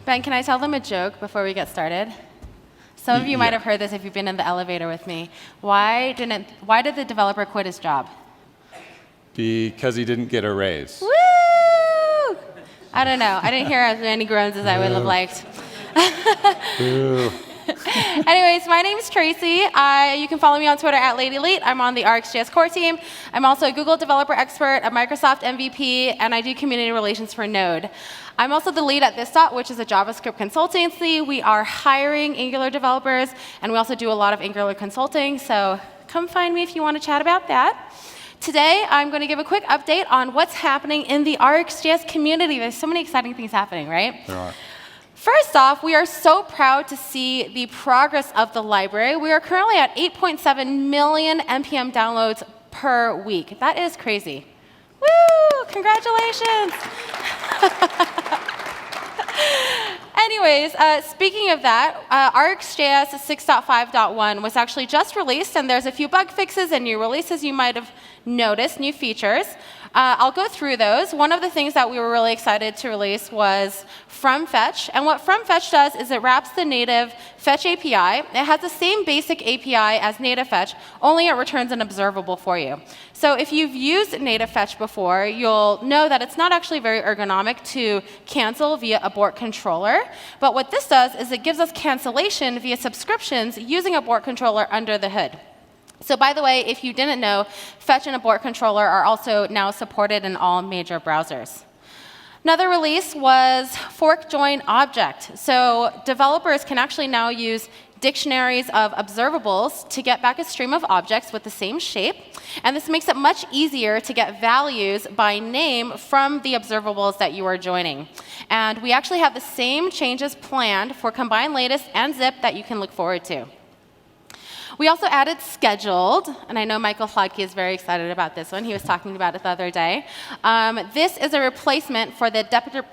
Ben, can I tell them a joke before we get started? Some of you might have heard this if you've been in the elevator with me. Why did the developer quit his job? Because he didn't get a raise. Woo! I don't know. I didn't hear as many groans as I would have liked. Anyways, my name is Tracy. You can follow me on Twitter at LadyLeet. I'm on the RxJS core team. I'm also a Google developer expert, a Microsoft MVP, and I do community relations for Node. I'm also the lead at ThisDot, which is a JavaScript consultancy. We are hiring Angular developers, and we also do a lot of Angular consulting. So come find me if you want to chat about that. Today, I'm going to give a quick update on what's happening in the RxJS community. There's so many exciting things happening, right? There are. First off, we are so proud to see the progress of the library. We are currently at 8.7 million NPM downloads per week. That is crazy. Woo! Congratulations. Anyways, speaking of that, RxJS 6.5.1 was actually just released, and there's a few bug fixes and new releases you might have noticed, new features. I'll go through those. One of the things that we were really excited to release was FromFetch. And what FromFetch does is it wraps the native fetch API. It has the same basic API as native fetch, only it returns an observable for you. So if you've used native fetch before, you'll know that it's not actually very ergonomic to cancel via abort controller. But what this does is it gives us cancellation via subscriptions using abort controller under the hood. So by the way, if you didn't know, fetch and abort controller are also now supported in all major browsers. Another release was fork join object. So developers can actually now use dictionaries of observables to get back a stream of objects with the same shape. And this makes it much easier to get values by name from the observables that you are joining. And we actually have the same changes planned for combine latest and zip that you can look forward to. We also added scheduled, and I know Michael Flodke is very excited about this one. He was talking about it the other day. This is a replacement for the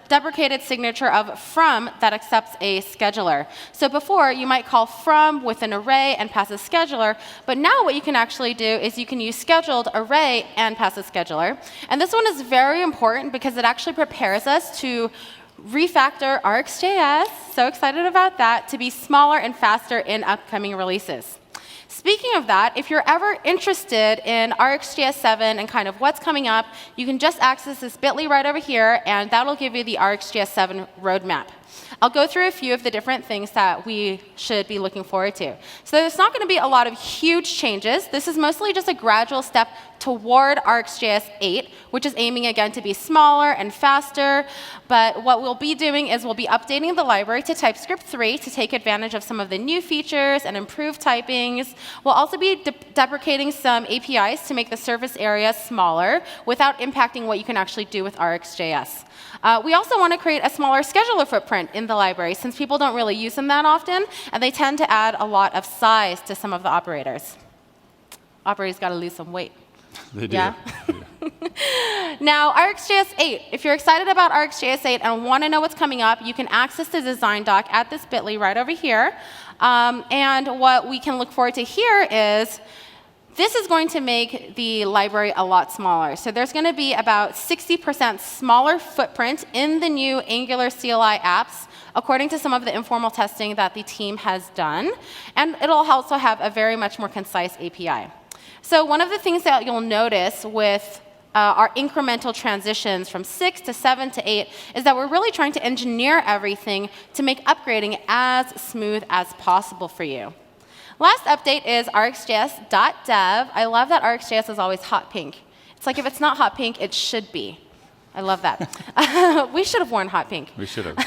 deprecated signature of from that accepts a scheduler. So before, you might call from with an array and pass a scheduler, but now what you can actually do is you can use scheduled array and pass a scheduler. And this one is very important because it actually prepares us to refactor RxJS, so excited about that, to be smaller and faster in upcoming releases. Speaking of that, if you're ever interested in RxJS 7 and kind of what's coming up, you can just access this bit.ly right over here, and that'll give you the RxJS 7 roadmap. I'll go through a few of the different things that we should be looking forward to. So there's not going to be a lot of huge changes. This is mostly just a gradual step toward RxJS 8, which is aiming, again, to be smaller and faster. But what we'll be doing is we'll be updating the library to TypeScript 3 to take advantage of some of the new features and improve typings. We'll also be deprecating some APIs to make the surface area smaller without impacting what you can actually do with RxJS. We also want to create a smaller scheduler footprint in the library, since people don't really use them that often, and they tend to add a lot of size to some of the operators. Operators got to lose some weight. They do. Yeah? Now, RxJS 8. If you're excited about RxJS 8 and want to know what's coming up, you can access the design doc at this bit.ly right over here. And what we can look forward to here is this is going to make the library a lot smaller. So there's going to be about 60% smaller footprint in the new Angular CLI apps, according to some of the informal testing that the team has done. And it'll also have a very much more concise API. So one of the things that you'll notice with our incremental transitions from 6 to 7 to 8 is that we're really trying to engineer everything to make upgrading as smooth as possible for you. Last update is RxJS.dev. I love that RxJS is always hot pink. It's like if it's not hot pink, it should be. I love that. We should have worn hot pink. We should have.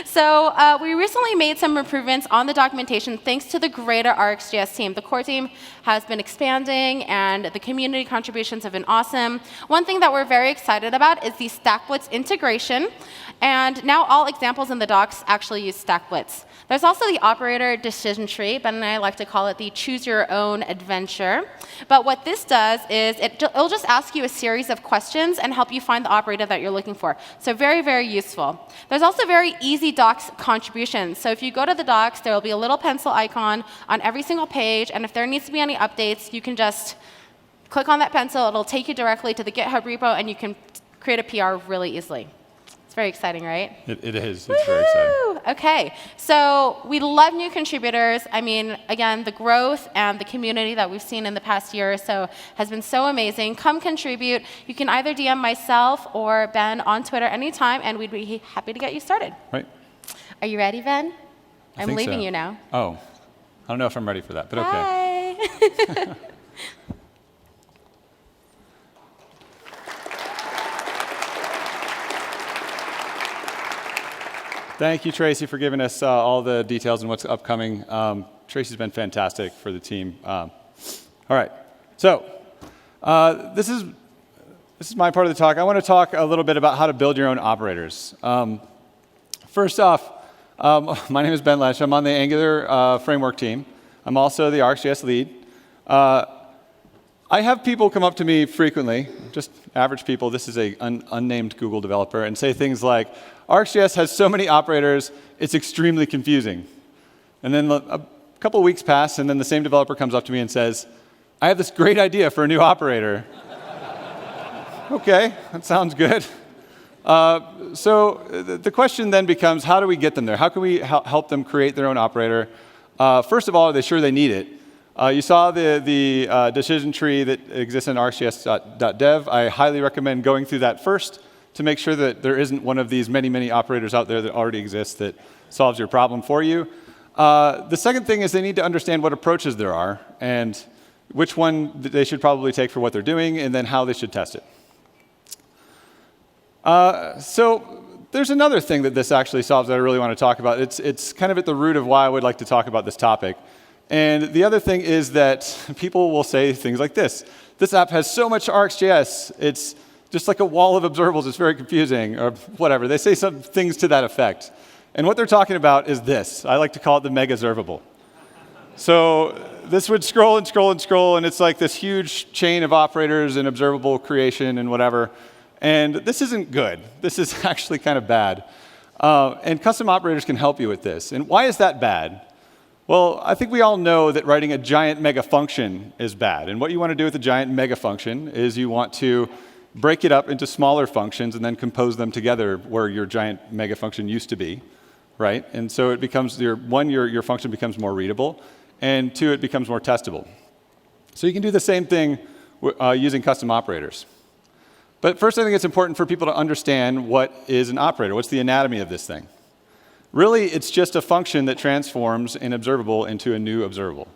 So we recently made some improvements on the documentation thanks to the greater RxJS team. The core team has been expanding, and the community contributions have been awesome. One thing that we're very excited about is the StackBlitz integration. And now all examples in the docs actually use StackBlitz. There's also the operator decision tree. Ben and I like to call it the choose your own adventure. But what this does is it'll just ask you a series of questions and help you find the operator that you're looking for. So very, very useful. There's also very easy docs contributions. So if you go to the docs, there will be a little pencil icon on every single page. And if there needs to be any updates, you can just click on that pencil. It'll take you directly to the GitHub repo, and you can create a PR really easily. It's very exciting, right? It is. It's very exciting. OK. So we love new contributors. I mean, again, the growth and the community that we've seen in the past year or so has been so amazing. Come contribute. You can either DM myself or Ben on Twitter anytime, and we'd be happy to get you started. Right. Are you ready, Ben? I'm think leaving so. you now. Oh, I don't know if I'm ready for that, but OK. Bye. Thank you, Tracy, for giving us all the details and what's upcoming. Tracy's been fantastic for the team. All right. So this is my part of the talk. I want to talk a little bit about how to build your own operators. First off, my name is Ben Lesh. I'm on the Angular framework team. I'm also the RxJS lead. I have people come up to me frequently, just average people. This is an unnamed Google developer, and say things like, RxJS has so many operators, it's extremely confusing. And then a couple of weeks pass, and then the same developer comes up to me and says, I have this great idea for a new operator. OK, that sounds good. So the question then becomes, how do we get them there? How can we help them create their own operator? First of all, are they sure they need it? You saw the decision tree that exists in RxJS.dev. I highly recommend going through that first to make sure that there isn't one of these many, many operators out there that already exist that solves your problem for you. The second thing is they need to understand what approaches there are and which one they should probably take for what they're doing, and then how they should test it. So there's another thing that this actually solves that I really want to talk about. It's kind of at the root of why I would like to talk about this topic. And the other thing is that people will say things like this. This app has so much RxJS, it's just like a wall of observables. It's very confusing, or whatever. They say some things to that effect. And what they're talking about is this. I like to call it the mega-observable. So this would scroll and scroll and scroll, and it's like this huge chain of operators and observable creation and whatever. And this isn't good. This is actually kind of bad. And custom operators can help you with this. And why is that bad? Well, I think we all know that writing a giant mega function is bad. And what you want to do with a giant mega function is you want to break it up into smaller functions and then compose them together where your giant mega function used to be, right? And so it becomes, your function becomes more readable, and two, it becomes more testable. So you can do the same thing using custom operators. But first, I think it's important for people to understand what is an operator. What's the anatomy of this thing? Really, it's just a function that transforms an observable into a new observable.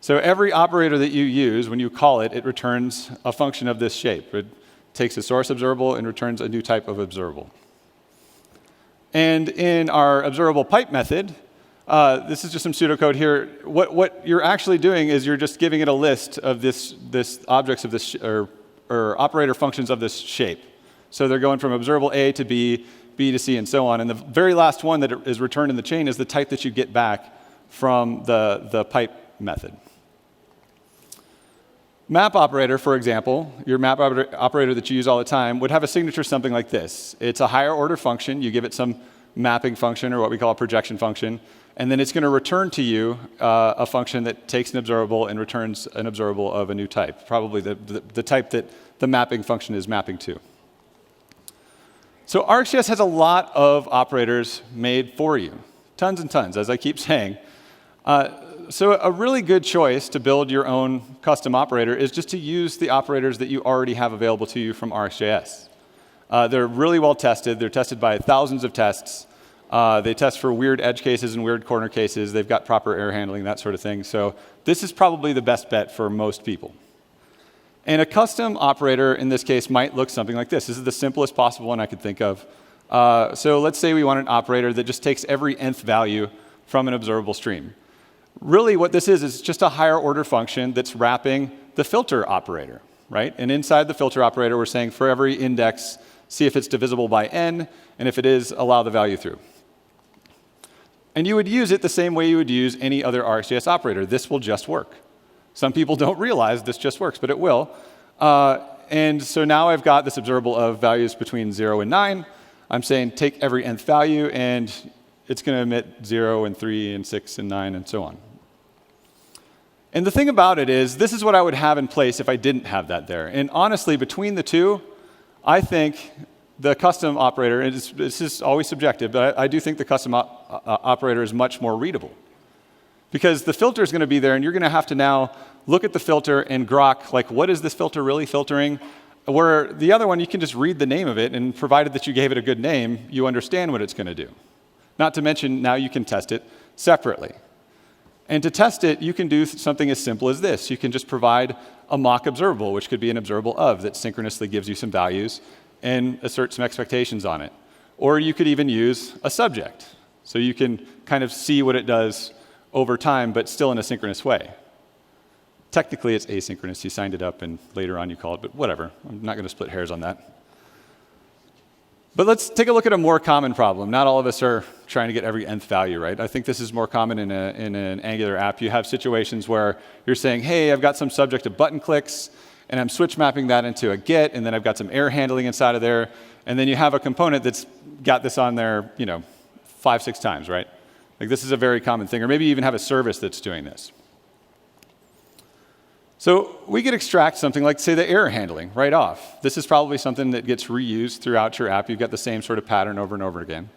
So every operator that you use, when you call it, it returns a function of this shape. It takes a source observable and returns a new type of observable. And in our observable pipe method, this is just some pseudocode here. What you're actually doing is you're just giving it a list of this objects of this, or operator functions of this shape. So they're going from observable A to B, B to C, and so on. And the very last one that is returned in the chain is the type that you get back from the pipe method. Map operator, for example, your map operator that you use all the time, would have a signature something like this. It's a higher order function. You give it some mapping function, or what we call a projection function. And then it's going to return to you a function that takes an observable and returns an observable of a new type, probably the type that the mapping function is mapping to. So RxJS has a lot of operators made for you, tons and tons, as I keep saying. So a really good choice to build your own custom operator is just to use the operators that you already have available to you from RxJS. They're really well tested. They're tested by thousands of tests. They test for weird edge cases and weird corner cases. They've got proper error handling, that sort of thing. So this is probably the best bet for most people. And a custom operator, in this case, might look something like this. This is the simplest possible one I could think of. So let's say we want an operator that just takes every nth value from an observable stream. Really, what this is just a higher order function that's wrapping the filter operator, right? And inside the filter operator, we're saying for every index, see if it's divisible by n, and if it is, allow the value through. And you would use it the same way you would use any other RxJS operator. This will just work. Some people don't realize this just works, but it will. And so now I've got this observable of values between 0 and 9. I'm saying take every nth value, and it's going to emit 0 and 3 and 6 and 9 and so on. And the thing about it is, this is what I would have in place if I didn't have that there. And honestly, between the two, I think the custom operator, and this is always subjective, but I do think the custom operator is much more readable. Because the filter is going to be there, and you're going to have to now look at the filter and grok, like, what is this filter really filtering? Where the other one, you can just read the name of it, and provided that you gave it a good name, you understand what it's going to do. Not to mention, now you can test it separately. And to test it, you can do something as simple as this. You can just provide a mock observable, which could be an observable of that synchronously gives you some values and assert some expectations on it. Or you could even use a subject. So you can kind of see what it does over time, but still in a synchronous way. Technically, it's asynchronous. You signed it up, and later on you call it, but whatever. I'm not going to split hairs on that. But let's take a look at a more common problem. Not all of us are trying to get every nth value, right? I think this is more common in an Angular app. You have situations where you're saying, hey, I've got some subject of button clicks, and I'm switch mapping that into a get, and then I've got some error handling inside of there, and then you have a component that's got this on there, 5, 6 times, right? Like, this is a very common thing. Or maybe you even have a service that's doing this. So we could extract something like, say, the error handling right off. This is probably something that gets reused throughout your app. You've got the same sort of pattern over and over again.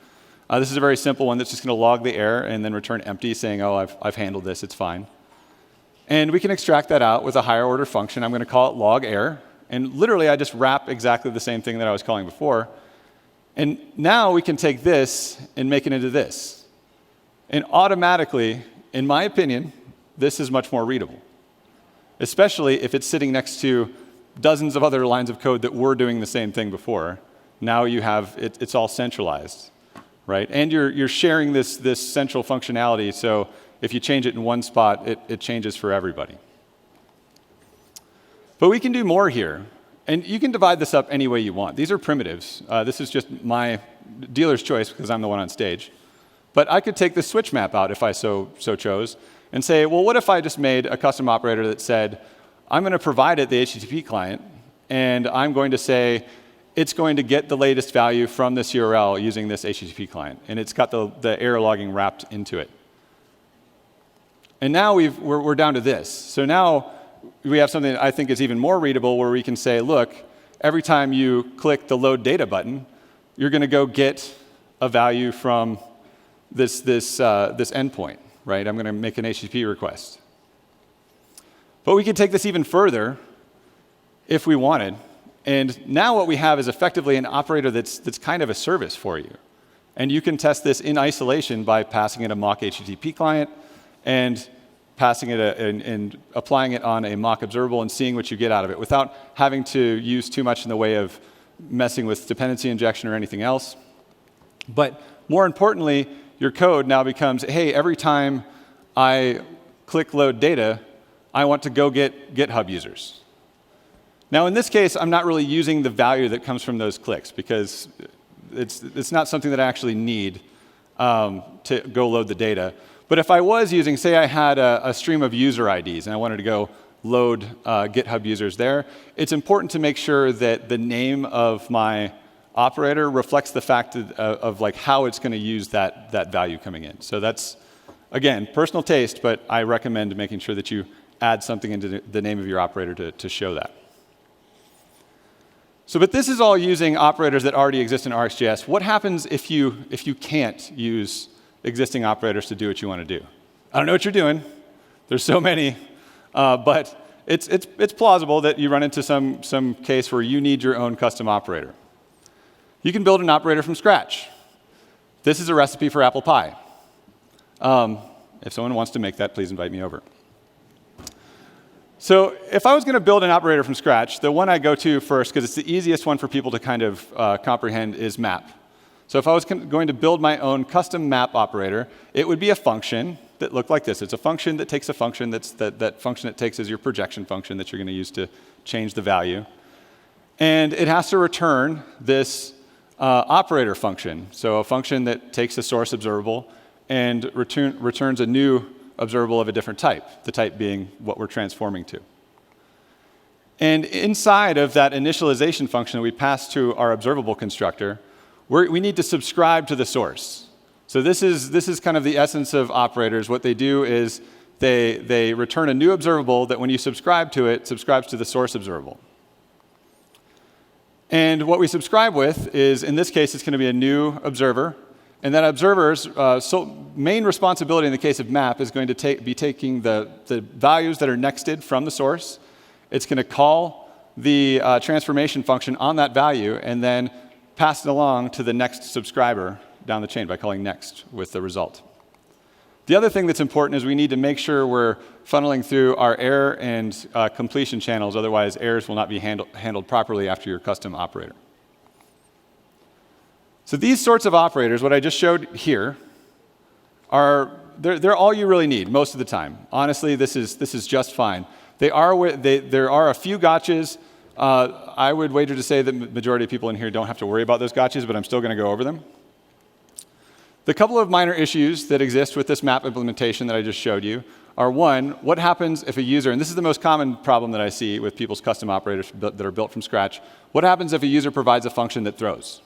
This is a very simple one that's just going to log the error and then return empty, saying, oh, I've handled this, it's fine. And we can extract that out with a higher order function. I'm going to call it log error. And literally, I just wrap exactly the same thing that I was calling before. And now we can take this and make it into this. And automatically, in my opinion, this is much more readable. Especially if it's sitting next to dozens of other lines of code that were doing the same thing before. Now you have, it's all centralized, right? And you're sharing this central functionality, so if you change it in one spot, it changes for everybody. But we can do more here. And you can divide this up any way you want. These are primitives. This is just my dealer's choice because I'm the one on stage. But I could take the switch map out if I so chose, and say, well, what if I just made a custom operator that said, I'm going to provide it the HTTP client, and I'm going to say, it's going to get the latest value from this URL using this HTTP client. And it's got the error logging wrapped into it. And now we're down to this. So now we have something that I think is even more readable, where we can say, look, every time you click the load data button, you're going to go get a value from this endpoint. Right? I'm going to make an HTTP request. But we could take this even further if we wanted. And now what we have is effectively an operator that's kind of a service for you. And you can test this in isolation by passing it a mock HTTP client and passing it and applying it on a mock observable and seeing what you get out of it without having to use too much in the way of messing with dependency injection or anything else. But more importantly, your code now becomes, hey, every time I click load data, I want to go get GitHub users. Now, in this case, I'm not really using the value that comes from those clicks because it's not something that I actually need to go load the data. But if I was using, say I had a stream of user IDs and I wanted to go load GitHub users there, it's important to make sure that the name of my operator reflects the fact of like how it's going to use that value coming in. So that's, again, personal taste, but I recommend making sure that you add something into the name of your operator to show that. So, but this is all using operators that already exist in RxJS. What happens if you can't use existing operators to do what you want to do? I don't know what you're doing. There's so many, but it's plausible that you run into some case where you need your own custom operator. You can build an operator from scratch. This is a recipe for apple pie. If someone wants to make that, please invite me over. So if I was going to build an operator from scratch, the one I go to first, because it's the easiest one for people to kind of comprehend, is map. So if I was going to build my own custom map operator, it would be a function that looked like this. It's a function that takes a function that function it takes is your projection function that you're going to use to change the value. And it has to return this operator function, so a function that takes a source observable and returns a new observable of a different type, the type being what we're transforming to. And inside of that initialization function that we pass to our observable constructor, we need to subscribe to the source. So this is kind of the essence of operators. What they do is they return a new observable that when you subscribe to it, subscribes to the source observable. And what we subscribe with is, in this case, it's going to be a new observer. And that observer's main responsibility in the case of map is going to be taking the values that are nexted from the source. It's going to call the transformation function on that value and then pass it along to the next subscriber down the chain by calling next with the result. The other thing that's important is we need to make sure we're funneling through our error and completion channels. Otherwise, errors will not be handled properly after your custom operator. So these sorts of operators, what I just showed here, they're all you really need most of the time. Honestly, this is just fine. There are a few gotchas. I would wager to say that the majority of people in here don't have to worry about those gotchas, but I'm still going to go over them. The couple of minor issues that exist with this map implementation that I just showed you are, one, what happens if a user, and this is the most common problem that I see with people's custom operators that are built from scratch, what happens if a user provides a function that throws?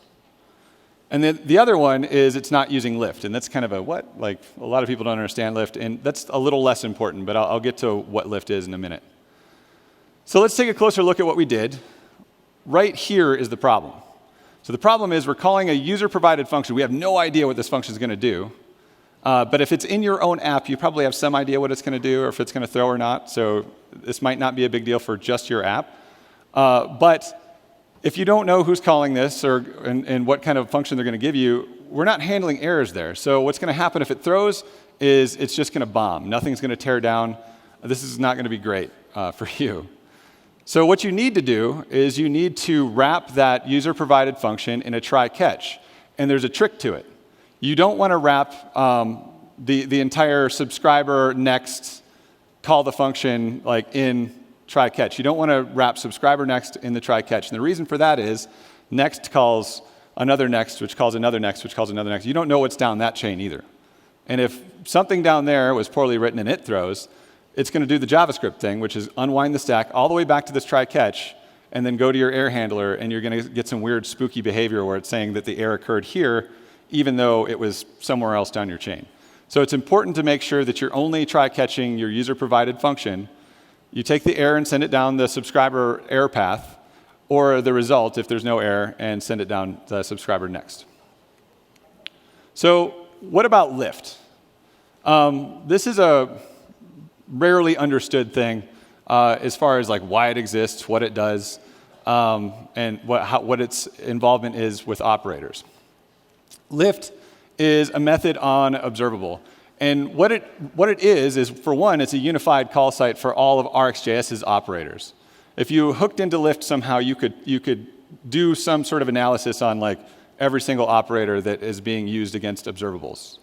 And then the other one is it's not using lift, and that's kind of a what? Like, a lot of people don't understand lift, and that's a little less important, but I'll get to what lift is in a minute. So let's take a closer look at what we did. Right here is the problem. So the problem is we're calling a user-provided function. We have no idea what this function is going to do. But if it's in your own app, you probably have some idea what it's going to do or if it's going to throw or not. So this might not be a big deal for just your app. But if you don't know who's calling this and what kind of function they're going to give you, we're not handling errors there. So what's going to happen if it throws is it's just going to bomb. Nothing's going to tear down. This is not going to be great for you. So what you need to do is you need to wrap that user-provided function in a try-catch. And there's a trick to it. You don't want to wrap the entire subscriber next call the function like in try-catch. You don't want to wrap subscriber next in the try-catch. And the reason for that is next calls another next, which calls another next, which calls another next. You don't know what's down that chain either. And if something down there was poorly written and it throws, it's going to do the JavaScript thing, which is unwind the stack all the way back to this try-catch, and then go to your error handler, and you're going to get some weird, spooky behavior where it's saying that the error occurred here, even though it was somewhere else down your chain. So it's important to make sure that you're only try-catching your user-provided function. You take the error and send it down the subscriber error path, or the result, if there's no error, and send it down the subscriber next. So what about lift? This is a rarely understood thing as far as like why it exists, what it does, and what its involvement is with operators. Lift is a method on observable. And what it is for one, it's a unified call site for all of RxJS's operators. If you hooked into lift somehow, you could do some sort of analysis on like every single operator that is being used against observables.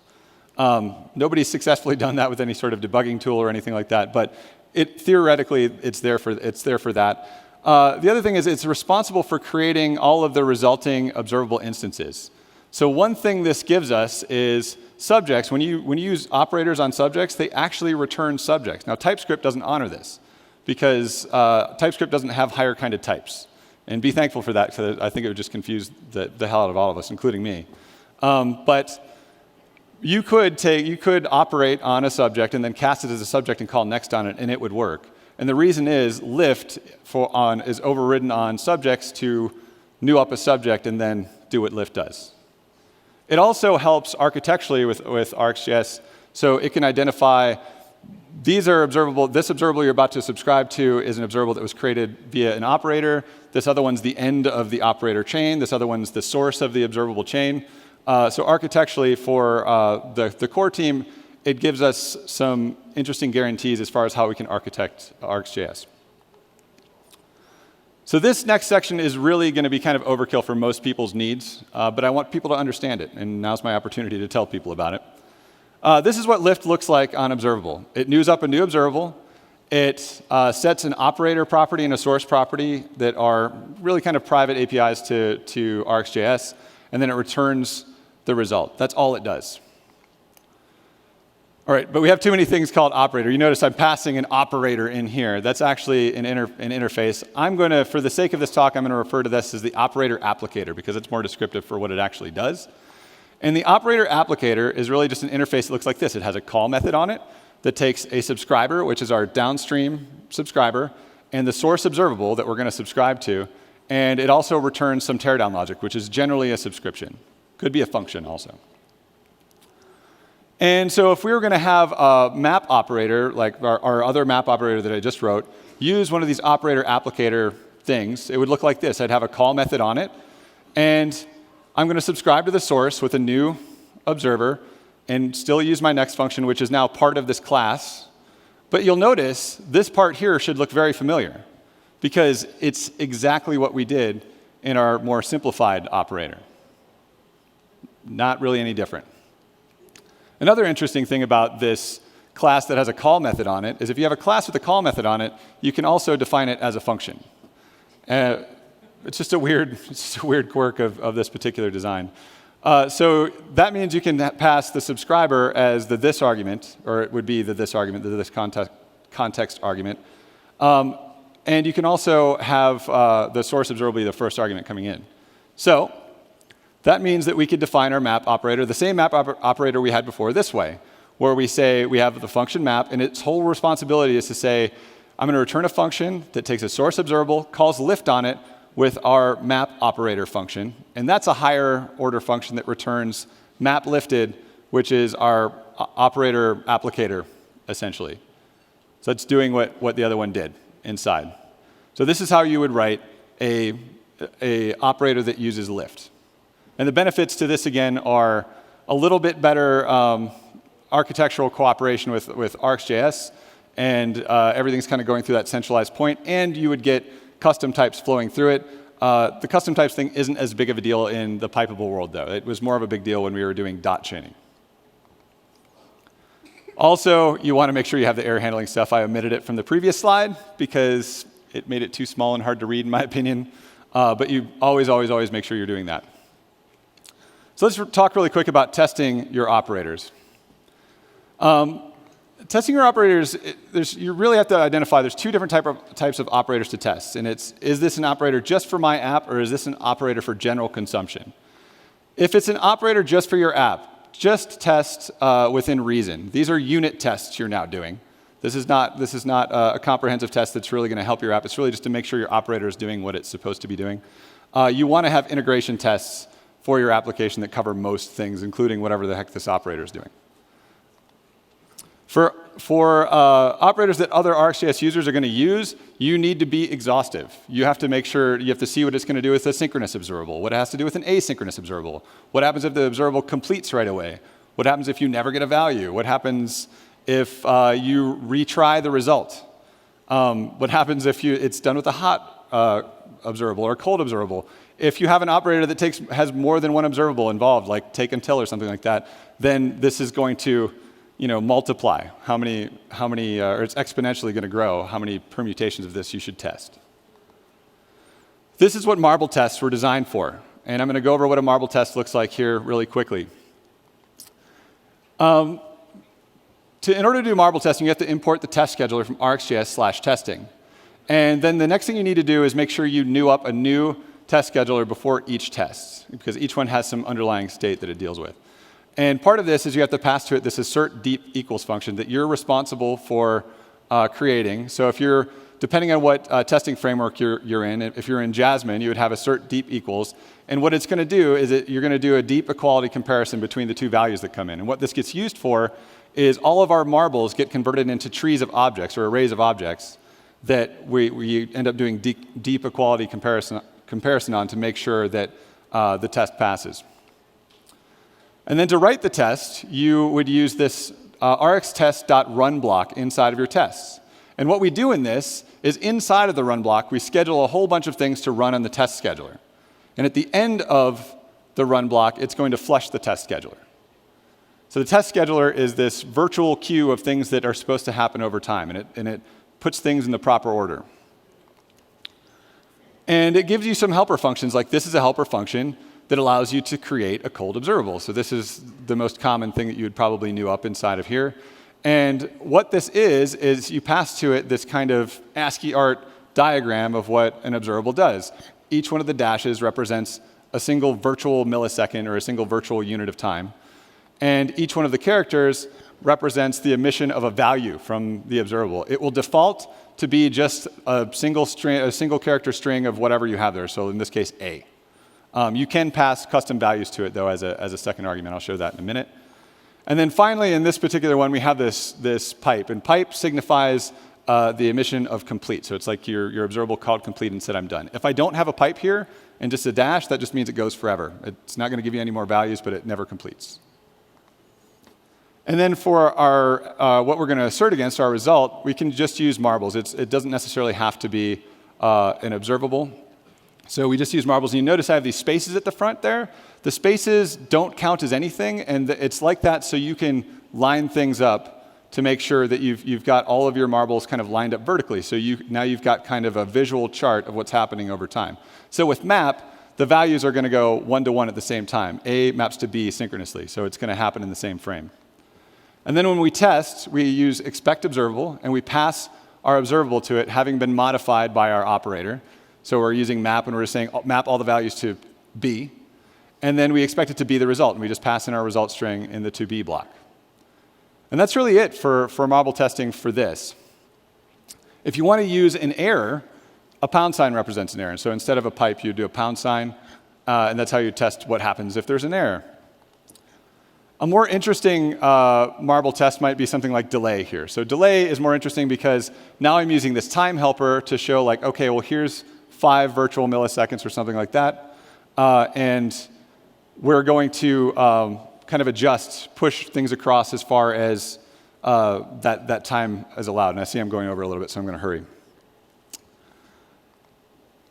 Nobody's successfully done that with any sort of debugging tool or anything like that, but theoretically, it's there for that. The other thing is it's responsible for creating all of the resulting observable instances. So one thing this gives us is subjects. When you use operators on subjects, they actually return subjects. Now, TypeScript doesn't honor this because TypeScript doesn't have higher kind of types. And be thankful for that, because I think it would just confuse the hell out of all of us, including me. But you could operate on a subject and then cast it as a subject and call next on it, and it would work. And the reason is lift is overridden on subjects to new up a subject and then do what lift does. It also helps architecturally with RxJS, so it can identify these are observable. This observable you're about to subscribe to is an observable that was created via an operator. This other one's the end of the operator chain. This other one's the source of the observable chain. So architecturally for the core team, it gives us some interesting guarantees as far as how we can architect RxJS. So this next section is really going to be kind of overkill for most people's needs, but I want people to understand it, and now's my opportunity to tell people about it. This is what lift looks like on observable. It news up a new observable. It sets an operator property and a source property that are really kind of private APIs to RxJS, and then it returns the result. That's all it does. All right, but we have too many things called operator. You notice I'm passing an operator in here. That's actually an interface. I'm going to, for the sake of this talk, I'm going to refer to this as the operator applicator because it's more descriptive for what it actually does. And the operator applicator is really just an interface that looks like this. It has a call method on it that takes a subscriber, which is our downstream subscriber, and the source observable that we're going to subscribe to, And it also returns some teardown logic, which is generally a subscription. Could be a function also. And so if we were going to have a map operator, like our other map operator that I just wrote, use one of these operator applicator things, it would look like this. I'd have a call method on it, and I'm going to subscribe to the source with a new observer and still use my next function, which is now part of this class. But you'll notice this part here should look very familiar, because it's exactly what we did in our more simplified operator. Not really any different. Another interesting thing about this class that has a call method on it is if you have a class with a call method on it, you can also define it as a function. It's just a weird quirk of this particular design. So that means you can pass the subscriber as the this argument, or it would be the this argument, the this context argument. And you can also have the source observable be the first argument coming in. So that means that we could define our map operator, the same map operator we had before, this way, where we say we have the function map, and its whole responsibility is to say, I'm going to return a function that takes a source observable, calls lift on it with our map operator function, and that's a higher order function that returns map lifted, which is our operator applicator, essentially. So it's doing what the other one did inside. So this is how you would write a operator that uses lift. And the benefits to this, again, are a little bit better architectural cooperation with RxJS, and everything's kind of going through that centralized point, and you would get custom types flowing through it. The custom types thing isn't as big of a deal in the pipeable world, though. It was more of a big deal when we were doing dot chaining. Also, you want to make sure you have the error handling stuff. I omitted it from the previous slide because it made it too small and hard to read, in my opinion. But you always make sure you're doing that. So let's talk really quick about testing your operators. Testing your operators, you really have to identify there's two different types of operators to test. And it's, is this an operator just for my app, or is this an operator for general consumption? If it's an operator just for your app, just test within reason. These are unit tests you're now doing. This is not a comprehensive test that's really going to help your app. It's really just to make sure your operator is doing what it's supposed to be doing. You want to have integration tests for your application that cover most things, including whatever the heck this operator is doing. For operators that other RxJS users are going to use, you need to be exhaustive. You have to make sure, you have to see what it's going to do with a synchronous observable, what it has to do with an asynchronous observable, what happens if the observable completes right away, what happens if you never get a value, what happens if you retry the result, what happens if it's done with a hot observable or a cold observable. If you have an operator that has more than one observable involved, like take until or something like that, then this is going to multiply or it's exponentially going to grow how many permutations of this you should test. This is what marble tests were designed for. And I'm going to go over what a marble test looks like here really quickly. In order to do marble testing, you have to import the test scheduler from RxJS/testing. And then the next thing you need to do is make sure you new up a new test scheduler before each test, because each one has some underlying state that it deals with. And part of this is you have to pass to it this assert deep equals function that you're responsible for creating. So if you're, depending on what testing framework you're in, if you're in Jasmine, you would have assert deep equals. And what it's going to do is you're going to do a deep equality comparison between the two values that come in. And what this gets used for is all of our marbles get converted into trees of objects or arrays of objects that we end up doing deep equality comparison on to make sure that the test passes. And then to write the test, you would use this rxtest.run block inside of your tests. And what we do in this is inside of the run block, we schedule a whole bunch of things to run on the test scheduler. And at the end of the run block, it's going to flush the test scheduler. So the test scheduler is this virtual queue of things that are supposed to happen over time, and it puts things in the proper order. And it gives you some helper functions, like this is a helper function that allows you to create a cold observable. So this is the most common thing that you would probably new up inside of here. And what this is you pass to it this kind of ASCII art diagram of what an observable does. Each one of the dashes represents a single virtual millisecond or a single virtual unit of time. And each one of the characters represents the emission of a value from the observable. It will default to be just a single character string of whatever you have there. So in this case, A. You can pass custom values to it, though, as a second argument. I'll show that in a minute. And then finally, in this particular one, we have this pipe. And pipe signifies the emission of complete. So it's like your observable called complete and said, I'm done. If I don't have a pipe here and just a dash, that just means it goes forever. It's not going to give you any more values, but it never completes. And then for our what we're going to assert against our result, we can just use marbles. It doesn't necessarily have to be an observable. So we just use marbles. And you notice I have these spaces at the front there. The spaces don't count as anything, and it's like that so you can line things up to make sure that you've got all of your marbles kind of lined up vertically. So now you've got kind of a visual chart of what's happening over time. So with map, the values are going to go 1 to 1 at the same time. A maps to B synchronously, so it's going to happen in the same frame. And then when we test, we use expect observable, and we pass our observable to it having been modified by our operator. So we're using map, and we're just saying map all the values to B. And then we expect it to be the result, and we just pass in our result string in the to B block. And that's really it for marble testing for this. If you want to use an error, a pound sign represents an error. So instead of a pipe, you do a pound sign, and that's how you test what happens if there's an error. A more interesting marble test might be something like delay here. So delay is more interesting because now I'm using this time helper to show, like, OK, well, here's 5 virtual milliseconds or something like that. And we're going to kind of adjust, push things across as far as that time is allowed. And I see I'm going over a little bit, so I'm going to hurry.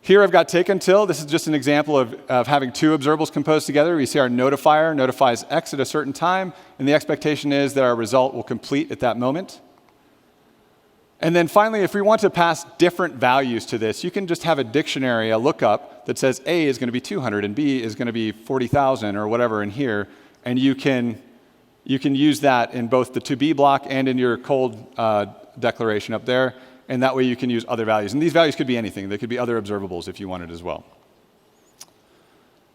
Here I've got take until. This is just an example of having 2 observables composed together. We see our notifier notifies X at a certain time, and the expectation is that our result will complete at that moment. And then finally, if we want to pass different values to this, you can just have a dictionary, a lookup, that says A is going to be 200 and B is going to be 40,000 or whatever in here. And you can use that in both the to B block and in your cold declaration up there. And that way you can use other values. And these values could be anything. They could be other observables if you wanted as well.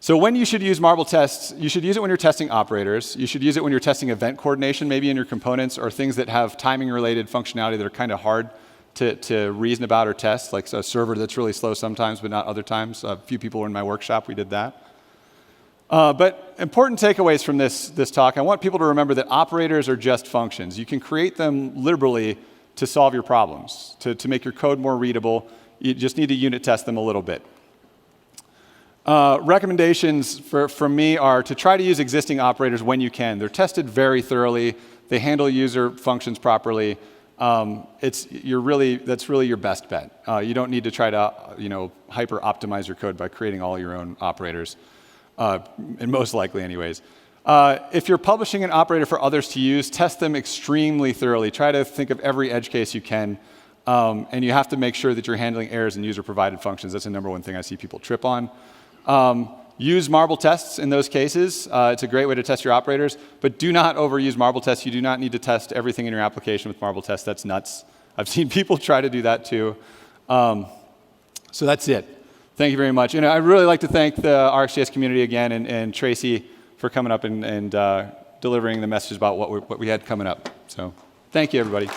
So when you should use marble tests, you should use it when you're testing operators. You should use it when you're testing event coordination, maybe in your components, or things that have timing-related functionality that are kind of hard to reason about or test, like a server that's really slow sometimes, but not other times. A few people were in my workshop. We did that. But important takeaways from this talk, I want people to remember that operators are just functions. You can create them liberally to solve your problems, to make your code more readable. You just need to unit test them a little bit. Recommendations from me are to try to use existing operators when you can. They're tested very thoroughly. They handle user functions properly. That's really your best bet. You don't need to try to hyper optimize your code by creating all your own operators, and most likely anyways. If you're publishing an operator for others to use, test them extremely thoroughly. Try to think of every edge case you can. And you have to make sure that you're handling errors in user-provided functions. That's the #1 thing I see people trip on. Use marble tests in those cases. It's a great way to test your operators. But do not overuse marble tests. You do not need to test everything in your application with marble tests. That's nuts. I've seen people try to do that too. So that's it. Thank you very much. And I'd really like to thank the RxJS community again and Tracy for coming up and delivering the message about what we had coming up. So thank you, everybody.